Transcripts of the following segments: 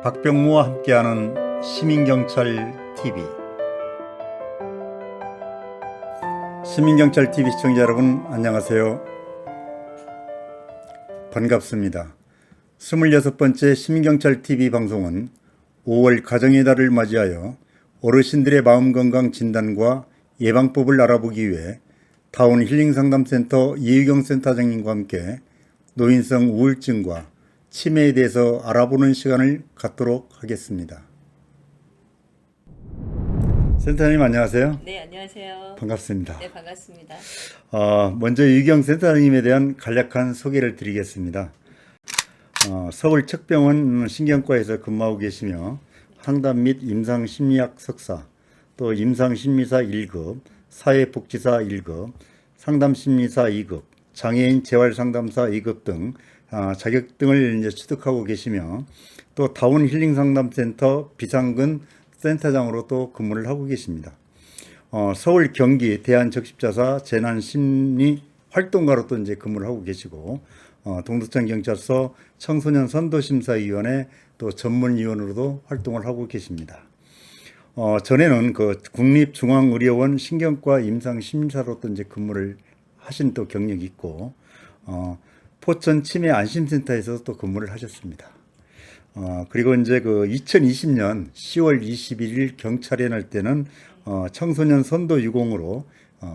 박병무와 함께하는 시민경찰 TV. 시민경찰 TV 시청자 여러분 안녕하세요. 반갑습니다. 26번째 시민경찰 TV 방송은 5월 가정의 달을 맞이하여 어르신들의 마음건강 진단과 예방법을 알아보기 위해 타운힐링상담센터 이의경 센터장님과 함께 노인성 우울증과 치매에 대해서 알아보는 시간을 갖도록 하겠습니다. 센터장님 안녕하세요. 네, 안녕하세요. 반갑습니다. 네, 반갑습니다. 먼저 이의경 센터장님에 대한 간략한 소개를 드리겠습니다. 서울 척병원 신경과에서 근무하고 계시며 상담 및 임상심리학 석사, 또 임상심리사 1급, 사회복지사 1급, 상담심리사 2급, 장애인 재활상담사 2급 등 자격 등을 이제 취득하고 계시며 또 타운힐링상담센터 비상근 센터장으로 또 근무를 하고 계십니다. 서울 경기 대한적십자사 재난심리 활동가로 또 이제 근무를 하고 계시고 동두천 경찰서 청소년 선도심사위원회 또 전문위원으로도 활동을 하고 계십니다. 전에는 그 국립중앙의료원 신경과 임상심리사로 또 이제 근무를 하신 또 경력이 있고 포천 치매 안심센터에서 또 근무를 하셨습니다. 그리고 이제 그 2020년 10월 21일 경찰에 날 때는 청소년 선도 유공으로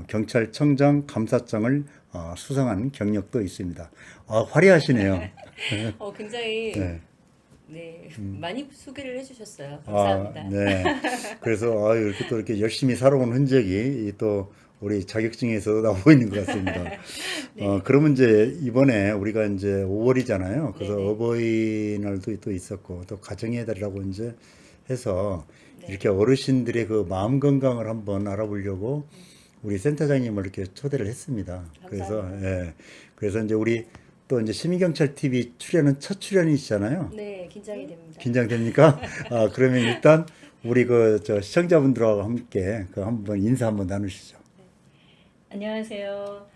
경찰청장 감사장을 수상한 경력도 있습니다. 화려하시네요. 굉장히 네. 많이 소개를 해주셨어요. 감사합니다. 네. 그래서 이렇게 또 이렇게 열심히 살아온 흔적이 또 우리 자격증에서 나오고 있는 것 같습니다. 네. 그러면 이제 이번에 우리가 이제 5월이잖아요. 그래서 네네. 어버이날도 또 있었고 또 가정의 달이라고 이제 해서 네. 이렇게 어르신들의 그 마음 건강을 한번 알아보려고 우리 센터장님을 이렇게 초대를 했습니다. 그래서 감사합니다. 그래서 이제 우리 또 이제 시민경찰 TV 출연은 첫 출연이시잖아요. 네, 긴장이 됩니다. 긴장됩니까? 그러면 일단 우리 저 시청자분들하고 함께 그 한번 인사 한번 나누시죠. 안녕하세요.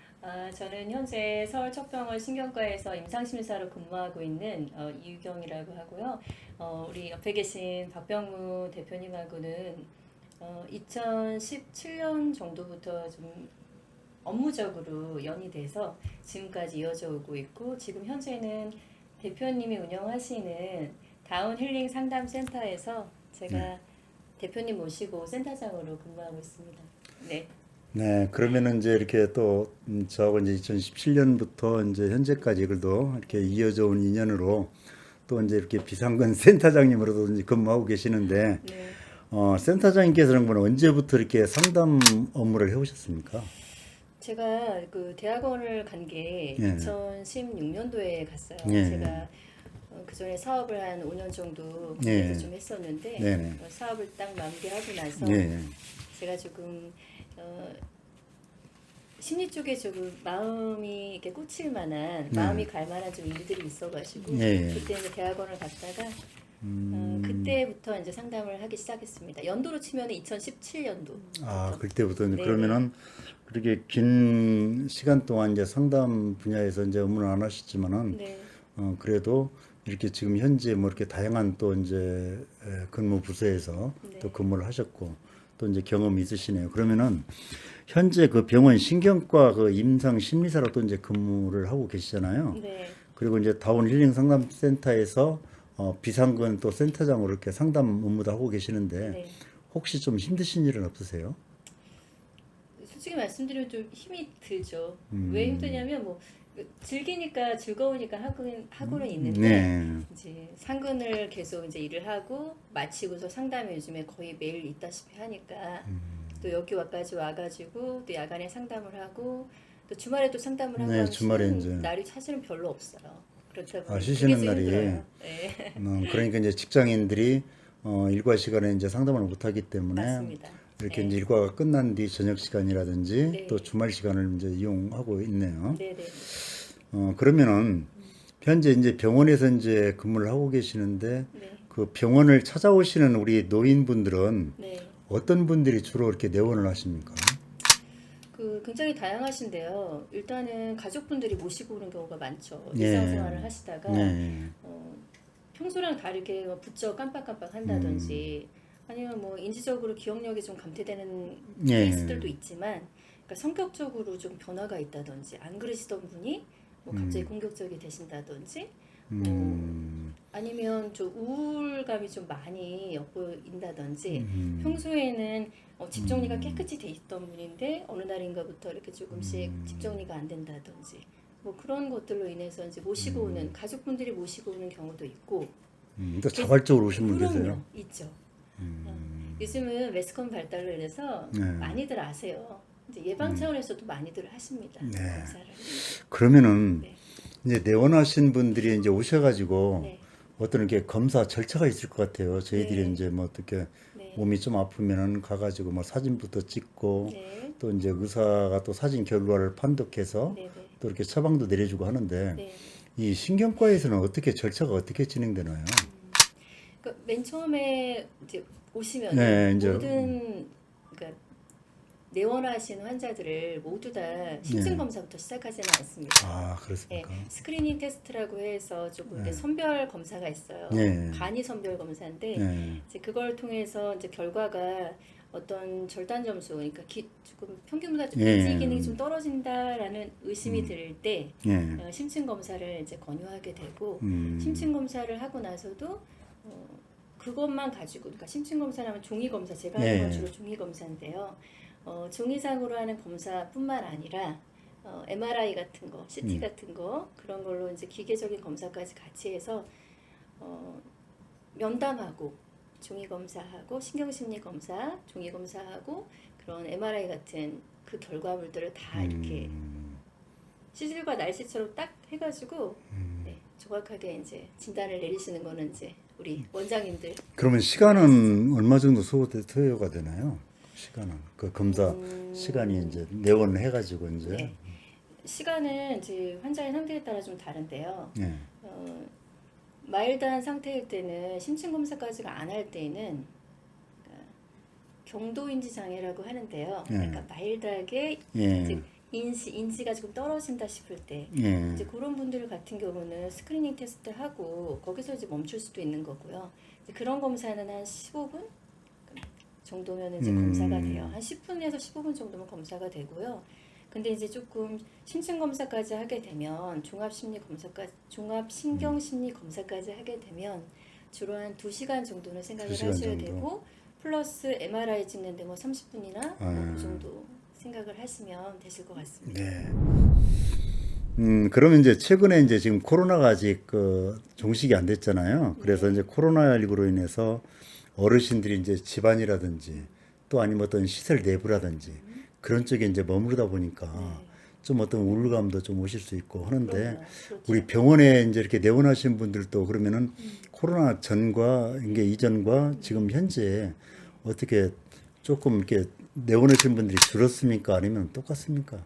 저는 현재 서울 척병원 신경과에서 임상심리사로 근무하고 있는 이유경이라고 하고요. 우리 옆에 계신 박병무 대표님하고는 2017년 정도부터 좀 업무적으로 연이 돼서 지금까지 이어져 오고 있고, 지금 현재는 대표님이 운영하시는 다운힐링 상담센터에서 제가 대표님 모시고 센터장으로 근무하고 있습니다. 네. 네, 그러면은 이제 이렇게 또 저하고 이제 2017년부터 이제 현재까지 그래도 이렇게 이어져 온 인연으로 또 이제 이렇게 비상근 센터장님으로도 이제 근무하고 계시는데 네. 센터장님께서는 그럼 언제부터 이렇게 상담 업무를 해오셨습니까? 제가 그 대학원을 간 게 예. 2016년도에 갔어요. 예. 제가 그 전에 사업을 한 5년 정도 예. 국내에서 좀 했었는데 네네. 사업을 딱 마무리하고 나서 예. 제가 조금 심리 쪽에 조금 마음이 이렇게 꽂힐 만한 마음이 갈 만한 좀 일들이 있어가지고 예. 그때 이제 대학원을 갔다가 그때부터 이제 상담을 하기 시작했습니다. 연도로 치면 2017년도. 그때부터 이제 네. 그러면은 그렇게 긴 시간 동안 이제 상담 분야에서 이제 업무는 안 하셨지만은 네. 그래도 이렇게 지금 현재 뭐 이렇게 다양한 또 이제 근무 부서에서 네. 또 근무를 하셨고 또 이제 경험이 있으시네요. 그러면은 현재 그 병원 신경과 그 임상 심리사로 또 이제 근무를 하고 계시잖아요. 네. 그리고 이제 다운 힐링 상담센터에서 비상근 또 센터장으로 이렇게 상담 업무도 하고 계시는데 네. 혹시 좀 힘드신 일은 없으세요? 솔직히 말씀드리면 좀 힘이 들죠. 왜 힘드냐면 뭐 즐기니까 즐거우니까 하고는 있는데 네. 이제 상근을 계속 이제 일을 하고 마치고서 상담이 요즘에 거의 매일 있다시피 하니까 또 여기 와까지 와가지고 또 야간에 상담을 하고 또 주말에 또 상담을 하고 네, 하면 주말에 쉬는 이제. 날이 사실은 별로 없어요. 그렇다 보니 쉬시는 그게 좀 날이. 힘들어요. 네. 그러니까 이제 직장인들이 일과 시간에 이제 상담을 못 하기 때문에 맞습니다. 이렇게 네. 이제 일과가 끝난 뒤 저녁 시간이라든지 네. 또 주말 시간을 이제 이용하고 있네요. 네네. 그러면은 현재 이제 병원에서 이제 근무를 하고 계시는데 네. 그 병원을 찾아오시는 우리 노인분들은 네. 어떤 분들이 주로 이렇게 내원을 하십니까? 굉장히 다양하신데요. 일단은 가족분들이 모시고 오는 경우가 많죠. 예. 일상생활을 하시다가 네. 평소랑 다르게 뭐 부쩍 깜빡깜빡 한다든지 아니면 뭐 인지적으로 기억력이 좀 감퇴되는 예. 케이스들도 있지만 그러니까 성격적으로 좀 변화가 있다든지 안 그러시던 분이 뭐 갑자기 공격적이 되신다든지 뭐 아니면 좀 우울감이 좀 많이 엿보인다든지 평소에는 집 정리가 깨끗이 돼 있던 분인데 어느 날인가부터 이렇게 조금씩 집 정리가 안 된다든지 뭐 그런 것들로 인해서 이제 모시고 오는 가족분들이 모시고 오는 경우도 있고 또 자발적으로 오신 분 그럼요, 계세요? 있죠. 요즘은 매스컴 발달로 인해서 네. 많이들 아세요. 이제 예방 차원에서도 많이들 하십니다. 네. 검사를. 그러면은 네. 이제 내원하신 분들이 이제 오셔가지고 네. 어떤 이렇게 검사 절차가 있을 것 같아요. 저희들이 네. 이제 뭐 어떻게 네. 몸이 좀 아프면은 가가지고 뭐 사진부터 찍고 네. 또 이제 의사가 또 사진 결과를 판독해서 네. 네. 또 이렇게 처방도 내려주고 하는데 네. 이 신경과에서는 어떻게 절차가 어떻게 진행되나요? 그러니까 맨 처음에 이제 오시면 네, 이제 모든 그러니까 내원하신 환자들을 모두 다 심층 네. 검사부터 시작하지는 않습니다. 아, 예, 그렇습니까? 스크리닝 테스트라고 해서 조금 이제 네. 선별 검사가 있어요. 네. 간이 선별 검사인데 네. 이제 그걸 통해서 이제 결과가 어떤 절단 점수, 그러니까 조금 평균보다 좀 예. 인지 기능이 좀 떨어진다라는 의심이 들 때 예. 심층 검사를 이제 권유하게 되고 음. 심층 검사를 하고 나서도 그것만 가지고 그러니까 심층 검사라면 종이 검사 제가 하는 건 예. 주로 종이 검사인데요. 종이상으로 하는 검사뿐만 아니라 MRI 같은 거, CT 같은 거 그런 걸로 이제 기계적인 검사까지 같이 해서 면담하고 종이 검사하고 신경심리 검사, 종이 검사하고 그런 MRI 같은 그 결과물들을 다 이렇게 시질과 날씨처럼 딱 해가지고 네, 정확하게 이제 진단을 내리시는 거는 이제 우리 원장님들. 그러면 시간은 얼마 정도 소요가 되나요? 시간은 그 검사 시간이 이제 내원 해가지고 이제 네. 시간은 이제 환자의 상태에 따라 좀 다른데요. 예. 마일드한 상태일 때는 심층 검사까지가 안 할 때는 그러니까 경도인지 장애라고 하는데요. 예. 그러니까 마일드하게 예. 이제 인지가 조금 떨어진다 싶을 때 예. 이제 그런 분들 같은 경우는 스크리닝 테스트 하고 거기서 이제 멈출 수도 있는 거고요. 이제 그런 검사는 한 15분 정도면 이제 검사가 돼요. 한 10분에서 15분 정도면 검사가 되고요. 근데 이제 조금 심층 검사까지 하게 되면 종합신경심리 검사까지 하게 되면 주로 한 2시간 정도는 생각을 2시간 하셔야 정도. 되고 플러스 MRI 찍는데 뭐 30분이나 아. 그 정도 생각을 하시면 되실 것 같습니다. 네. 그러면 이제 최근에 이제 지금 코로나가 아직 그 종식이 안 됐잖아요. 그래서 이제 코로나19로 인해서 어르신들이 이제 집안이라든지 또 아니면 어떤 시설 내부라든지 그런 쪽에 이제 머무르다 보니까 좀 어떤 우울감도 좀 오실 수 있고 하는데 그럼요. 그렇죠. 우리 병원에 이제 이렇게 내원하신 분들도 그러면은 코로나 전과 이게 이전과 지금 현재 어떻게 조금 이렇게 내원하신 분들이 줄었습니까? 아니면 똑같습니까?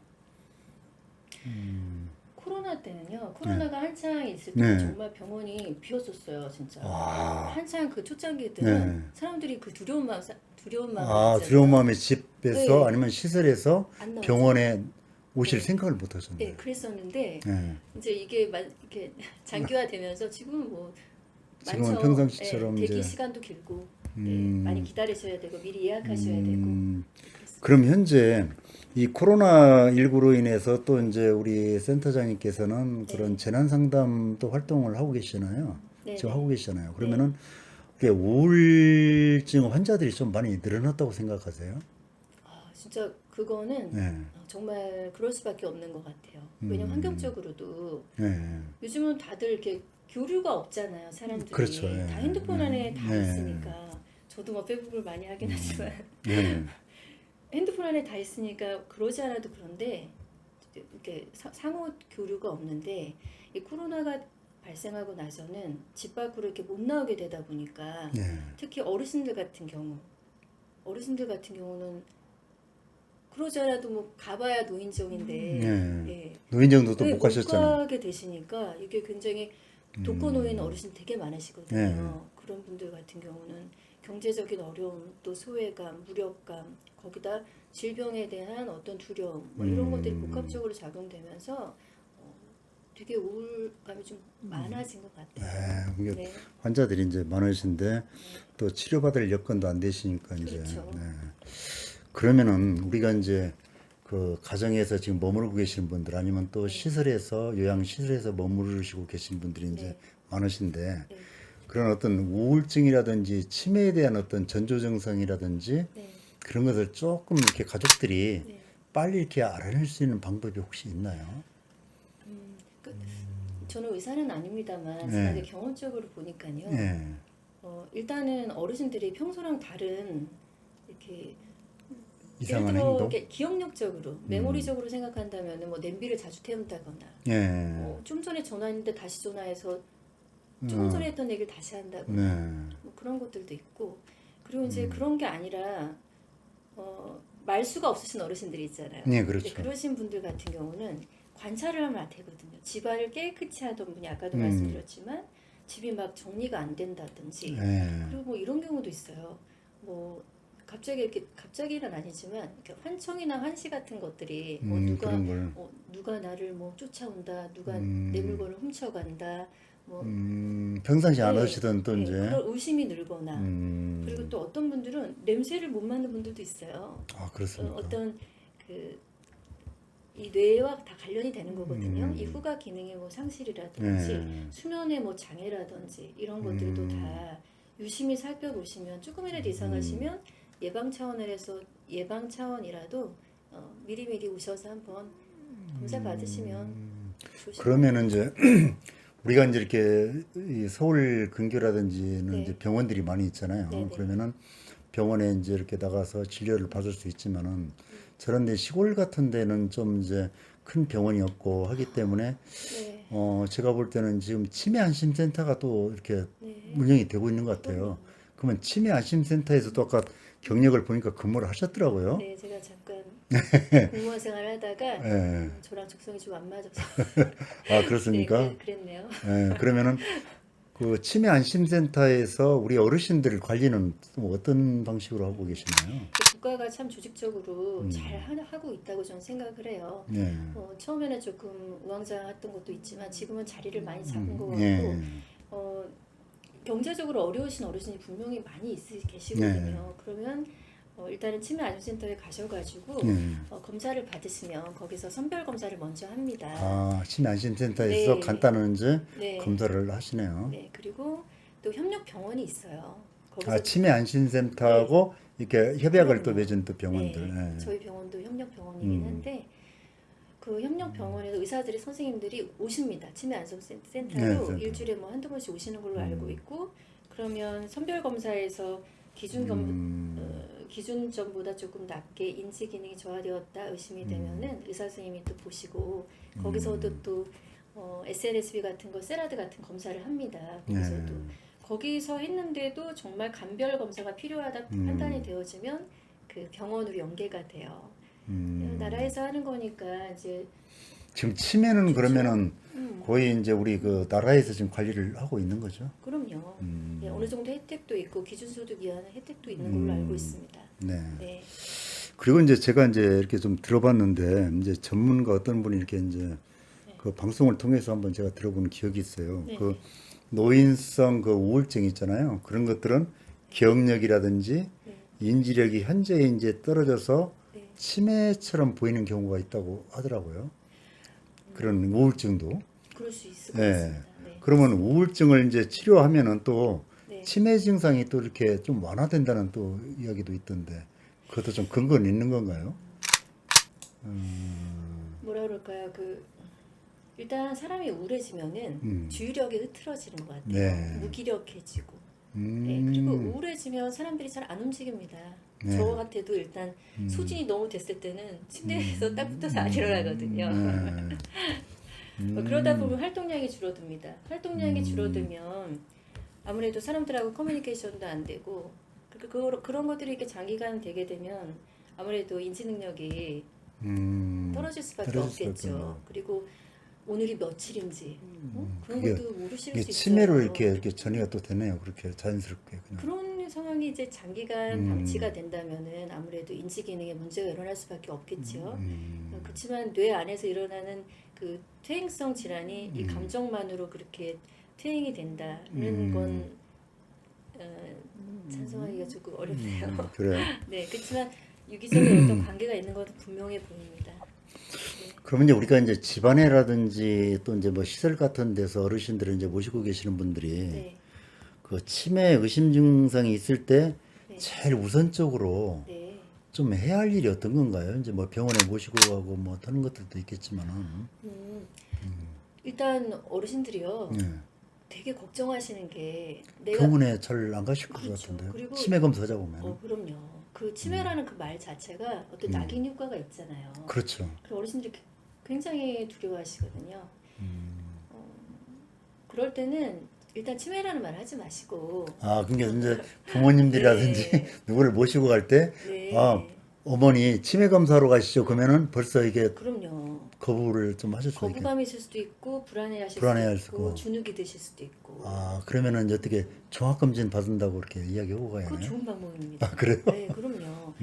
코로나 때는요. 코로나가 한창 있을 네. 때 정말 병원이 비었었어요, 진짜. 와. 한창 그 초창기 때는 네. 사람들이 그 두려운 마음 아, 있잖아요. 두려운 마음에 집에서 네. 아니면 시설에서 안 나오죠. 병원에 오실 네. 생각을 못 하셨네요. 네, 그랬었는데 네. 이제 이게 장기화되면서 지금 뭐 지금은 많죠. 평상시처럼 네, 대기 이제 시간도 길고 네, 많이 기다리셔야 되고 미리 예약하셔야 되고 그렇습니다. 그럼 현재 이 코로나19로 인해서 또 이제 우리 센터장님께서는 그런 재난 상담도 활동을 하고 계시잖아요. 네, 지금 네. 하고 계시잖아요. 그러면은 이게 우울증 환자들이 좀 많이 늘어났다고 생각하세요? 진짜 그거는 네. 정말 그럴 수밖에 없는 것 같아요. 왜냐면 환경적으로도 네. 요즘은 다들 이렇게 교류가 없잖아요, 사람들이. 그렇죠. 예. 다 핸드폰 안에 다 예. 있으니까. 저도 뭐 페이북을 많이 하긴 하지만 네. 핸드폰 안에 다 있으니까 그러지 않아도 그런데 이렇게 상호 교류가 없는데 이 코로나가 발생하고 나서는 집 밖으로 이렇게 못 나오게 되다 보니까 네. 특히 어르신들 같은 경우는 그러지 않아도 뭐 가봐야 노인정인데 네. 예. 노인정도 또 네, 못 가셨잖아요. 못 가게 되시니까 이게 굉장히 독거노인 어르신 되게 많으시거든요. 네. 그런 분들 같은 경우는 경제적인 어려움, 또 소외감, 무력감, 거기다 질병에 대한 어떤 두려움 뭐 이런 것들이 복합적으로 작용되면서 되게 우울감이 좀 많아진 것 같아요. 이게 네. 환자들이 이제 많으신데 또 치료받을 여건도 안 되시니까 이제. 그렇죠. 그러면은 우리가 이제 그 가정에서 지금 머무르고 계시는 분들 아니면 네. 또 시설에서 요양 시설에서 머무르시고 계신 분들이 이제 네. 많으신데 네. 그런 어떤 우울증이라든지 치매에 대한 어떤 전조 증상이라든지 네. 그런 것을 조금 이렇게 가족들이 네. 빨리 이렇게 알아낼 수 있는 방법이 혹시 있나요? 그, 저는 의사는 아닙니다만 네. 지난해 경험적으로 보니까요. 예. 일단은 어르신들이 평소랑 다른 이렇게 예를 이상한 들어 행동? 이렇게 기억력적으로 메모리적으로 생각한다면은 뭐 냄비를 자주 태운다거나 예. 좀 전에 전화했는데 다시 전화해서 조금 전에 했던 얘기를 다시 한다거나 네. 뭐 그런 것들도 있고 그리고 이제 그런 게 아니라 말수가 없으신 어르신들이 있잖아요. 네, 근데 그렇죠. 그러신 분들 같은 경우는 관찰을 하면 되거든요. 집안을 깨끗이 하던 분이 아까도 음. 말씀드렸지만 집이 막 정리가 안 된다든지 예. 그리고 뭐 이런 경우도 있어요. 뭐 갑자기 이렇게 갑자기는 아니지만 이렇게 환청이나 환시 같은 것들이 뭐 누가 그런 걸. 누가 나를 뭐 쫓아온다, 누가 내 물건을 훔쳐간다, 뭐 평상시 안 네, 하시던 또 네, 이제. 그런 의심이 늘거나 그리고 음. 또 어떤 분들은 냄새를 못 맡는 분들도 있어요. 아, 그렇습니까? 어떤 그 이 뇌와 다 관련이 되는 거거든요. 음. 이 후각 기능의 뭐 상실이라든지 네. 수면의 뭐 장애라든지 이런 것들도 다 유심히 살펴보시면 조금이라도 이상하시면 예방 예방 차원이라도 미리미리 오셔서 한번 검사 받으시면 좋으실 그러면은 이제 우리가 이제 이렇게 이 서울 근교라든지는 네. 이제 병원들이 많이 있잖아요. 네, 네. 그러면은 병원에 이제 이렇게 나가서 진료를 받을 수 있지만은 저런 데 시골 같은 데는 좀 이제 큰 병원이 없고 하기 때문에 네. 제가 볼 때는 지금 치매 안심센터가 또 이렇게 네. 운영이 되고 있는 것 같아요. 그러면 치매 안심센터에서도 아까 경력을 보니까 근무를 하셨더라고요. 네, 제가 잠깐 공무원 생활을 하다가 예. 저랑 적성이 좀 안 맞아서 아, 네, 그렇습니까? 그랬네요. 그러면은 그 치매 안심센터에서 우리 어르신들 관리는 또 어떤 방식으로 하고 계시나요? 국가가 참 조직적으로 잘 하고 있다고 저는 생각을 해요. 네. 처음에는 조금 우왕좌왕했던 것도 있지만 지금은 자리를 많이 잡은 것 같고 예. 어, 경제적으로 어려우신 어르신이 분명히 많이 계시거든요. 그러면 일단은 치매 안심센터에 가셔가지고 네. 검사를 받으시면 거기서 선별 검사를 먼저 합니다. 아, 치매 안심센터에서 네. 간단한 이제 네. 검사를 하시네요. 네, 그리고 또 협력 병원이 있어요. 거기서 아, 치매 안심센터하고 이렇게 협약을 또 그럼요. 맺은 또 병원들. 네, 예. 저희 병원도 협력 병원이긴 한데 그 협력 병원에서 의사들이 선생님들이 오십니다. 치매 안심센터로 네, 센터. 일주일에 뭐 한두 번씩 오시는 걸로 알고 있고 그러면 선별 검사에서 기준점보다 조금 낮게 인지 기능이 저하되었다 의심이 되면은 의사 선생님이 또 보시고 거기서도 또 SNSB 같은 거 세라드 같은 검사를 합니다. 거기서도 거기서 했는데도 정말 간별 검사가 필요하다 판단이 되어지면 그 병원으로 연계가 돼요. 나라에서 하는 거니까 이제 지금 치매는 좋죠. 그러면은 거의 이제 우리 그 나라에서 지금 관리를 하고 있는 거죠. 그럼요. 네, 어느 정도 혜택도 있고 기준소득 이하는 혜택도 있는 걸로 알고 있습니다. 네. 네. 그리고 이제 제가 이제 이렇게 좀 들어봤는데 이제 전문가 어떤 분이 이렇게 이제 그 방송을 통해서 한번 제가 들어본 기억이 있어요. 네. 그 노인성 그 우울증 있잖아요. 그런 것들은 기억력이라든지 네. 인지력이 현재 이제 떨어져서 네. 치매처럼 보이는 경우가 있다고 하더라고요. 그런 우울증도. 그럴 수 있을 것 네. 같습니다. 네. 그러면 우울증을 이제 치료하면은 또 네. 치매 증상이 또 이렇게 좀 완화된다는 또 이야기도 있던데 그것도 좀 근거는 있는 건가요? 뭐라 그럴까요? 일단 사람이 우울해지면은 주의력이 흐트러지는 것 같아요. 네. 무기력해지고. 네, 그리고 우울해지면 사람들이 잘 안 움직입니다. 네. 저 같아도 일단 소진이 너무 됐을 때는 침대에서 딱 붙어서 안 일어나거든요. 그러다 보면 활동량이 줄어듭니다. 활동량이 줄어들면 아무래도 사람들하고 커뮤니케이션도 안 되고 그런 것들이 이렇게 장기간 되게 되면 아무래도 인지 능력이 떨어질 수밖에 떨어질 수밖에 없겠죠. 없네요. 그리고 오늘이 며칠인지 그런 그게- 것도 모르실 이게 수 있어요. 치매로 이렇게 전이가 또 되네요. 그렇게 자연스럽게 그냥. 그런 치매 상황이 이제 장기간 방치가 된다면은 아무래도 인지 기능에 문제가 일어날 수밖에 없겠죠. 그렇지만 뇌 안에서 일어나는 그 퇴행성 질환이 이 감정만으로 그렇게 퇴행이 된다는 건 찬성하기가 조금 어렵네요. 그래요. 네, 그렇지만 유기적인 어떤 관계가 있는 것은 분명해 보입니다. 네, 그러면 이제 우리가 이제 집안에라든지 또 이제 뭐 시설 같은 데서 어르신들을 이제 모시고 계시는 분들이 네, 그 치매 의심 증상이 있을 때 네, 제일 우선적으로 네. 좀 해야 할 일이 어떤 건가요? 이제 뭐 병원에 모시고 가고 뭐 하는 것들도 있겠지만은. 음, 일단 어르신들이요. 예. 되게 걱정하시는 게 내가 병원에 잘 안 가실 것 그렇죠. 같은데요. 그리고 치매 검사하자 보면. 그럼요. 그 치매라는 그 말 자체가 어떤 낙인 효과가 있잖아요. 그렇죠. 그 어르신들이 굉장히 두려워하시거든요. 어, 그럴 때는 일단 치매라는 말 하지 마시고 아, 그러니까 이제 부모님들이라든지 네, 누구를 모시고 갈 때, 아, 네, 어머니 치매 검사로 가시죠. 그러면은 벌써 이게 그럼요. 거부를 좀 하실 수가 있겠. 거부감이 있을 수도 있고 불안해하실 불안해할 수도 수도 있고 주눅이 드실 수도 있고 아, 그러면은 이제 어떻게 종합검진 받는다고 이렇게 이야기하고 가야 그거 하나요? 좋은 방법입니다. 아, 그래요? 네, 그럼요.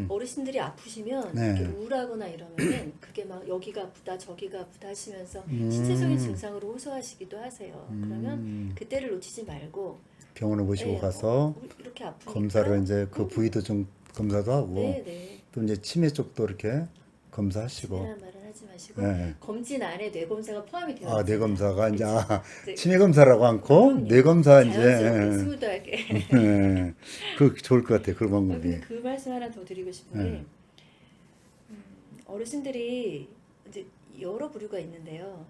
어르신들이 아프시면 네. 이렇게 우울하거나 이러면은 그게 막 여기가 아프다 저기가 아프다 하시면서 신체적인 증상으로 호소하시기도 하세요. 그러면 그때를 놓치지 말고 병원을 모시고 네, 가서 우리 이렇게 아프니까 검사를 이제 그 부위도 좀 검사도 하고 네, 네. 또 이제 치매 쪽도 이렇게 검사하시고. 치매란 말은 하지 마시고 네. 검진 안에 뇌 검사가 포함이 되어 아, 뇌 있잖아요. 검사가 이제 아, 이제 치매 검사라고 않고 그럼요. 뇌 검사 이제 자연스럽게 스무드하게. 예. 그 좋을 것 같아요. 그 방법이. 근데 그 말씀 하나 더 드리고 싶은 게 네. 어르신들이 이제 여러 부류가 있는데요.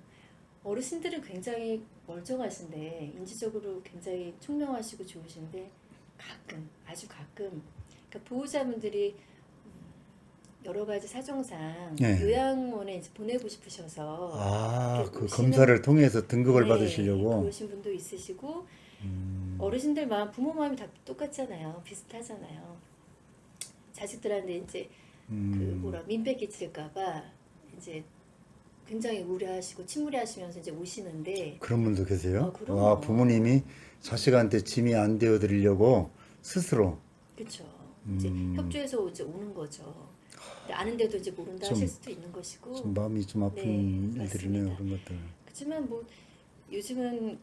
어르신들은 굉장히 멀쩡하신데 인지적으로 굉장히 총명하시고 좋으신데 가끔 아주 가끔 그러니까 보호자분들이 여러 가지 사정상 네. 요양원에 이제 보내고 싶으셔서 아, 이렇게 그 오시는- 검사를 통해서 등급을 네, 받으시려고. 그러신 분도 있으시고 어르신들 마음 부모 마음이 다 똑같잖아요. 비슷하잖아요. 자식들한테 이제 그 뭐라 민폐 끼칠까봐 이제 굉장히 우려하시고 침울해하시면서 이제 오시는데 그런 분도 계세요? 그럼요. 아, 부모님이 자식한테 짐이 안 되어 드리려고 스스로. 그렇죠. 이제 협조해서 이제 오는 거죠. 근데 아는데도 이제 모른다 좀- 하실 수도 있는 것이고. 좀 마음이 좀 아픈 네, 일들이네요. 맞습니다. 그런 것들. 그렇지만 뭐 요즘은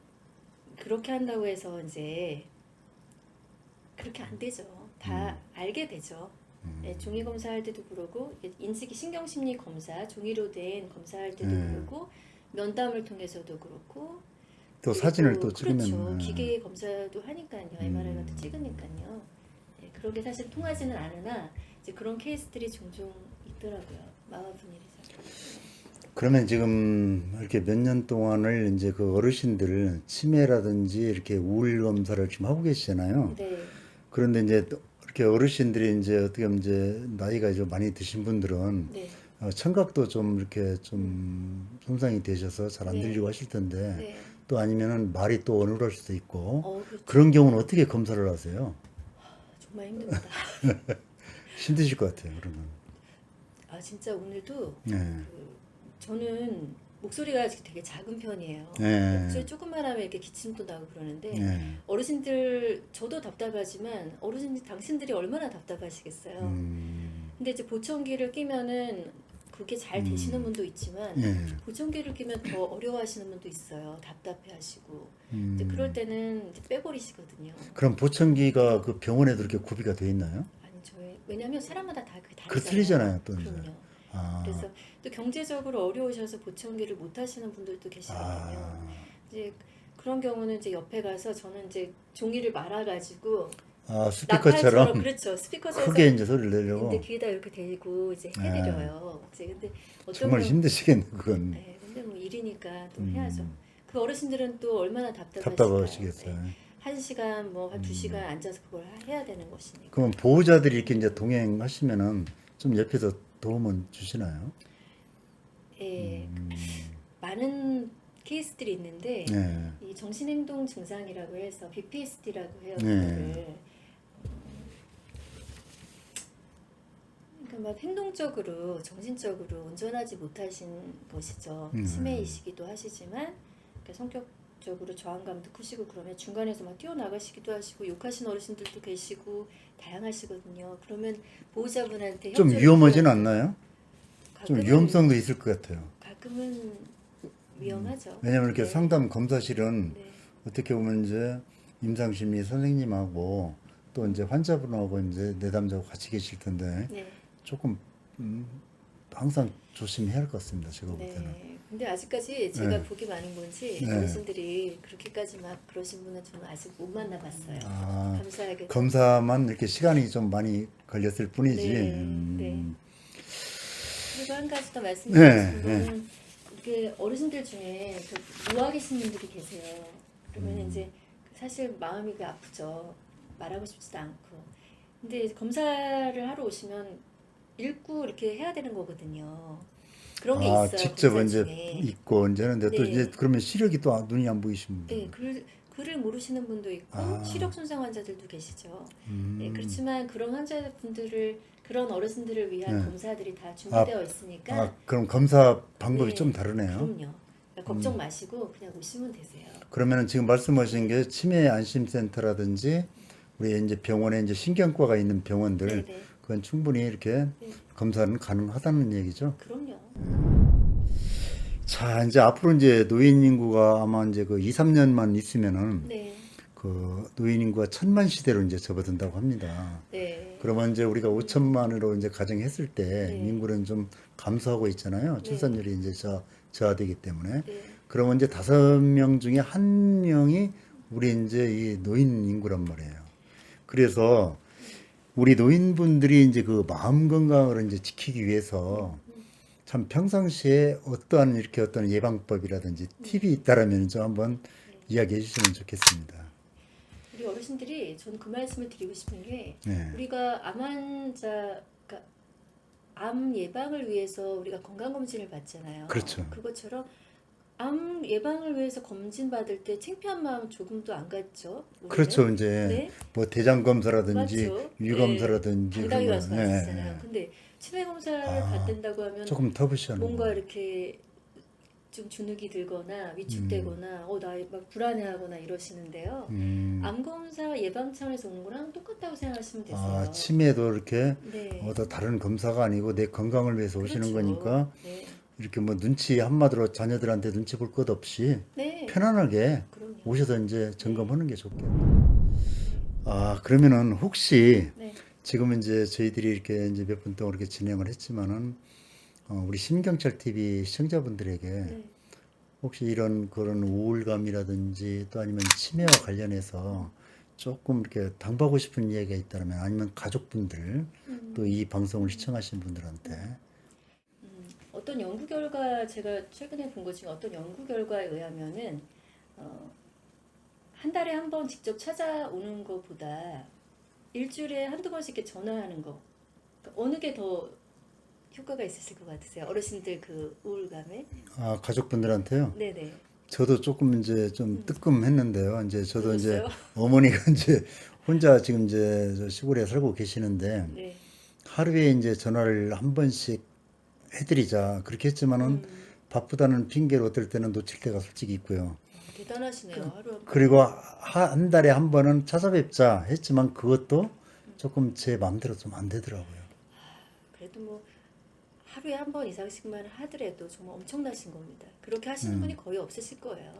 그렇게 한다고 해서 이제 그렇게 안 되죠. 다 알게 되죠. 네, 종이 검사할 때도 그러고 인식 신경심리 검사 종이로 된 검사할 때도 네. 그러고 면담을 통해서도 그렇고 또 그리고 사진을 또 찍으면. 그렇죠. 기계 검사도 하니까요. MRI 같은 찍으니까요. 네, 그런 게 사실 통하지는 않으나 이제 그런 케이스들이 종종 있더라고요. 마음 아픈 일이죠. 그러면 지금 이렇게 몇 년 동안을 이제 그 어르신들 치매라든지 이렇게 우울 검사를 지금 하고 계시잖아요. 네, 그런데 이제 또 이렇게 어르신들이 이제 어떻게 보면 이제 나이가 좀 많이 드신 분들은 네, 청각도 좀 이렇게 좀 손상이 되셔서 잘 안 네. 들리고 하실 텐데 네. 또 아니면은 말이 또 어눌할 수도 있고 그렇죠. 그런 경우는 어떻게 검사를 하세요? 정말 힘듭니다. 힘드실 것 같아요. 그러면. 아 진짜 오늘도 네. 그 저는 목소리가 되게 작은 편이에요. 네. 목소리 조금만 하면 이렇게 기침도 나고 그러는데 네. 어르신들 저도 답답하지만 어르신들 당신들이 얼마나 답답하시겠어요. 근데 이제 보청기를 끼면은 그렇게 잘 되시는 분도 있지만 네. 보청기를 끼면 더 어려워하시는 분도 있어요. 답답해하시고. 이제 그럴 때는 이제 빼버리시거든요. 그럼 보청기가 그 병원에도 이렇게 구비가 돼 있나요? 아니 저희 왜냐하면 사람마다 다 그게 그 다르잖아요. 틀리잖아요, 또 이제. 그럼요. 아, 그래서 또 경제적으로 어려우셔서 보청기를 못 하시는 분들도 계시거든요. 아, 이제 그런 경우는 이제 옆에 가서 저는 이제 종이를 말아가지고 아, 나팔처럼 스피커처럼 그렇죠. 스피커처럼 크게 이제 소리를 내려고. 근데 귀에다 이렇게 대고 이제 해드려요. 이제 근데 어떤 정말 경우 힘드시겠네, 그건. 네, 근데 뭐 일이니까 또 해야죠. 그 어르신들은 또 얼마나 답답하실까요. 답답하시겠어요. 네. 1시간 뭐 한 2시간 앉아서 그걸 해야 되는 것이니까. 그러면 보호자들이 이렇게 이제 동행하시면은 좀 옆에서 도움은 주시나요? 예, 많은 케이스들이 있는데 네. 이 정신행동 증상이라고 해서 BPSD라고 해요. 네. 그거를. 그러니까 막 행동적으로 정신적으로 온전하지 못하신 것이죠. 치매이시기도 하시지만 그러니까 성격 정신적으로 저항감도 크시고 그러면 중간에서 막 뛰어나가시기도 하시고 욕하시는 어르신들도 계시고 다양하시거든요. 그러면 보호자분한테 좀 협조를 위험하진 구해야죠. 않나요? 좀 가끔은 위험성도 있을 것 같아요. 가끔은 위험하죠. 왜냐하면 이렇게 네. 상담 검사실은 네. 어떻게 보면 이제 임상심리 선생님하고 또 이제 환자분하고 이제 내담자고 같이 계실 텐데 네. 조금 항상 조심해야 할 것 같습니다. 제가 볼 때는. 네. 근데 아직까지 제가 네. 복이 많은 건지 네. 어르신들이 그렇게까지 막 그러신 분은 저는 아직 못 만나봤어요. 아, 감사하게도. 검사만 이렇게 시간이 좀 많이 걸렸을 뿐이지. 네, 네. 그리고 한 가지 더 말씀드리고 네, 싶은 거는 이렇게 어르신들 중에 그 누워 계신 분들이 계세요. 그러면 이제 사실 마음이 아프죠. 말하고 싶지도 않고. 근데 검사를 하러 오시면 읽고 이렇게 해야 되는 거거든요. 그런 게 아, 있어요. 직접 검사 이제 중에. 있고 이제 하는데 또 네. 이제 그러면 시력이 또 눈이 안 보이시면 네, 글을 모르시는 분도 있고 아. 시력 손상 환자들도 계시죠. 음. 네, 그렇지만 그런 환자분들을 그런 어르신들을 위한 네. 검사들이 다 준비되어 있으니까 아, 그럼 검사 방법이 네, 좀 다르네요. 그럼요. 그러니까 걱정 마시고 그냥 오시면 되세요. 그러면은 지금 말씀하신 게 치매 안심센터라든지 우리 이제 병원에 이제 신경과가 있는 병원들 네네. 그건 충분히 이렇게 네, 검사는 가능하다는 얘기죠. 그럼요. 자, 이제 앞으로 이제 노인 인구가 아마 이제 그 2, 3년만 있으면은 네, 그 노인 인구가 1,000만 시대로 이제 접어든다고 합니다. 네, 그러면 이제 우리가 5천만으로 이제 가정했을 때 네. 인구는 좀 감소하고 있잖아요. 네. 출산율이 이제 저하되기 때문에. 네, 그러면 이제 5명 중에 1명이 우리 이제 이 노인 인구란 말이에요. 그래서 우리 노인분들이 이제 그 마음 건강을 이제 지키기 위해서 참 평상시에 어떠한 이렇게 어떤 예방법이라든지 팁이 있다라면 좀 한번 이야기해 주시면 좋겠습니다. 우리 어르신들이 저는 그 말씀을 드리고 싶은 게 네. 우리가 암 환자, 그러니까 암 예방을 위해서 우리가 건강검진을 받잖아요. 그렇죠. 그것처럼 암 예방을 위해서 검진 받을 때 창피한 마음 조금도 안 갖죠. 우리는? 그렇죠. 이제 네, 뭐 대장 검사라든지 맞죠. 위 검사라든지 당당히 그런 가서 거. 받으시잖아요. 근데 치매 검사를 아, 받는다고 하면 조금 터부시하는 뭔가 거. 이렇게 좀 주눅이 들거나 위축되거나 나 막 불안해하거나 이러시는데요. 암 검사 예방 차원에서 오는 거랑 똑같다고 생각하시면 되세요. 아, 치매도 이렇게 네. 더 다른 검사가 아니고 내 건강을 위해서 오시는 그렇죠. 거니까 네. 이렇게 뭐 눈치 한마디로 자녀들한테 눈치 볼 것 없이 네. 편안하게 그럼요. 오셔서 이제 점검하는 게 좋겠네요. 아, 그러면은 혹시 네. 지금 이제 저희들이 이렇게 이제 몇 분 동안 이렇게 진행을 했지만은 우리 심경철 TV 시청자분들에게 네. 혹시 이런 그런 우울감이라든지 또 아니면 치매와 관련해서 조금 이렇게 당부하고 싶은 이야기가 있다면 아니면 가족분들 또 이 방송을 시청하시는 분들한테 어떤 연구 결과 제가 최근에 본 것 중에 어떤 연구 결과에 의하면은 한 달에 한 번 직접 찾아오는 것보다 일주일에 한두 번씩 이렇게 전화하는 거 그러니까 어느 게 더 효과가 있으실 것 같으세요? 어르신들 그 우울감에? 아, 가족분들한테요. 네네. 저도 조금 이제 좀 뜨끔했는데요. 이제 저도 이제 그러셨어요? 어머니가 이제 혼자 지금 이제 저 시골에 살고 계시는데 네. 하루에 이제 전화를 한 번씩 해드리자 그렇게 했지만은 바쁘다는 핑계로 어떨 때는 놓칠 때가 솔직히 있고요. 대단하시네요. 하루 한 번. 그리고 한 달에 한 번은 찾아뵙자 했지만 그것도 조금 제 마음대로 좀 안 되더라고요. 그래도 뭐 하루에 한 번 이상씩만 하더라도 정말 엄청나신 겁니다. 그렇게 하시는 분이 거의 없으실 거예요.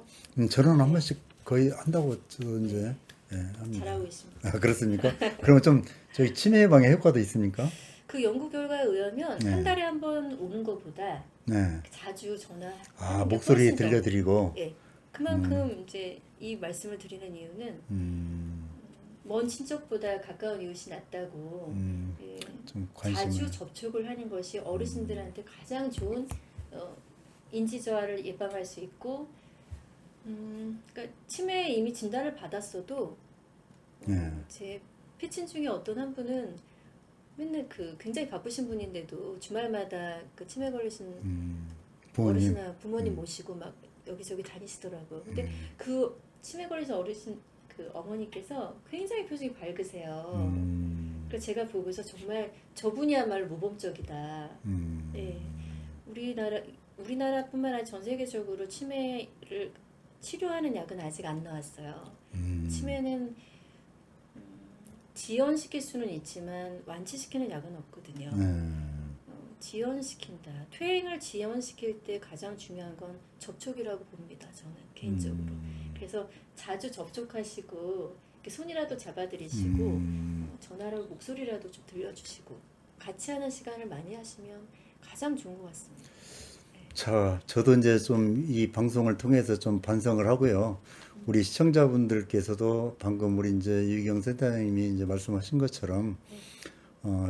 저는 한 번씩 거의 한다고 저 이제 예, 합니다. 잘하고 계십니다. 아, 그렇습니까? 그러면 좀 저희 치매 예방에 효과도 있습니까? 그 연구 결과에 의하면 네. 한 달에 한 번 오는 것보다 네. 자주 전화하는 아, 게 목소리 훨씬 더- 들려드리고 예. 그만큼 이제 이 말씀을 드리는 이유는 먼 친척보다 가까운 이웃이 낫다고 예. 좀 관심을 자주 접촉을 하는 것이 어르신들한테 가장 좋은 인지 저하를 예방할 수 있고 그러니까 치매에 이미 진단을 받았어도 예. 제 피친 중에 어떤 한 분은 맨날 그 굉장히 바쁘신 분인데도 주말마다 그 치매 걸리신 부모님 어르신이나 부모님 모시고 막 여기저기 다니시더라고요. 근데 그 치매 걸리신 어르신 그 어머니께서 굉장히 표정이 밝으세요. 그래서 제가 보고서 정말 저분이야말로 모범적이다. 네. 우리나라뿐만 아니라 전 세계적으로 치매를 치료하는 약은 아직 안 나왔어요. 치매는 지연시킬 수는 있지만 완치시키는 약은 없거든요. 지연시킨다. 퇴행을 지연시킬 때 가장 중요한 건 접촉이라고 봅니다. 저는 개인적으로. 그래서 자주 접촉하시고 이렇게 손이라도 잡아드리시고 전화로 목소리라도 좀 들려주시고 같이 하는 시간을 많이 하시면 가장 좋은 것 같습니다. 자, 저도 이제 좀 이 방송을 통해서 좀 반성을 하고요. 우리 시청자분들께서도 방금 우리 이제 유경 센터장님이 이제 말씀하신 것처럼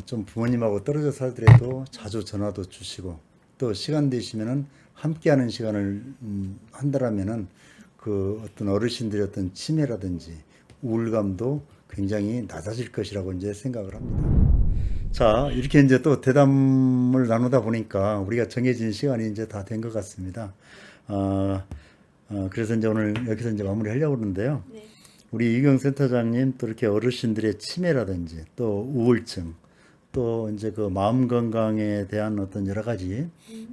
좀 부모님하고 떨어져 살더라도 자주 전화도 주시고 또 시간 되시면은 함께하는 시간을 한다라면은 그 어떤 어르신들의 어떤 치매라든지 우울감도 굉장히 낮아질 것이라고 이제 생각을 합니다. 자, 이렇게 이제 또 대담을 나누다 보니까 우리가 정해진 시간이 이제 다 된 것 같습니다. 그래서 이제 오늘 여기서 이제 마무리하려고 그러는데요. 네. 우리 유경 센터장님 또 이렇게 어르신들의 치매라든지 또 우울증 또 이제 그 마음 건강에 대한 어떤 여러 가지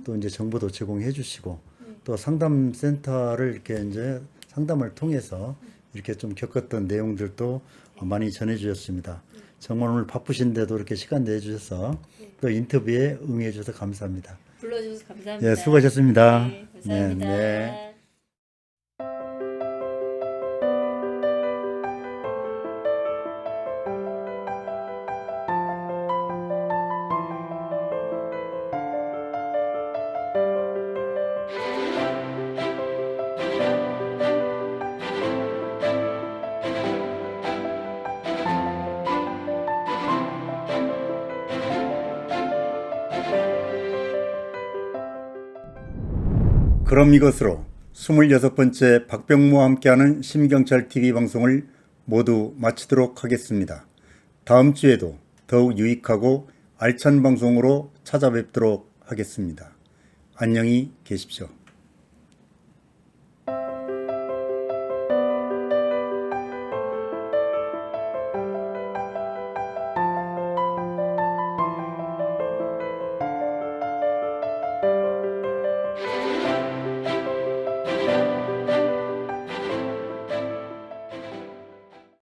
또 이제 정보도 제공해 주시고 또 상담 센터를 이렇게 이제 상담을 통해서 이렇게 좀 겪었던 내용들도 많이 전해 주셨습니다. 정말 오늘 바쁘신데도 이렇게 시간 내 주셔서 또 인터뷰에 응해 주셔서 감사합니다. 불러주셔서 감사합니다. 예, 수고하셨습니다. 네, 감사합니다. 네. 그럼 이것으로 26번째 박병무와 함께하는 심경찰TV 방송을 모두 마치도록 하겠습니다. 다음 주에도 더욱 유익하고 알찬 방송으로 찾아뵙도록 하겠습니다. 안녕히 계십시오.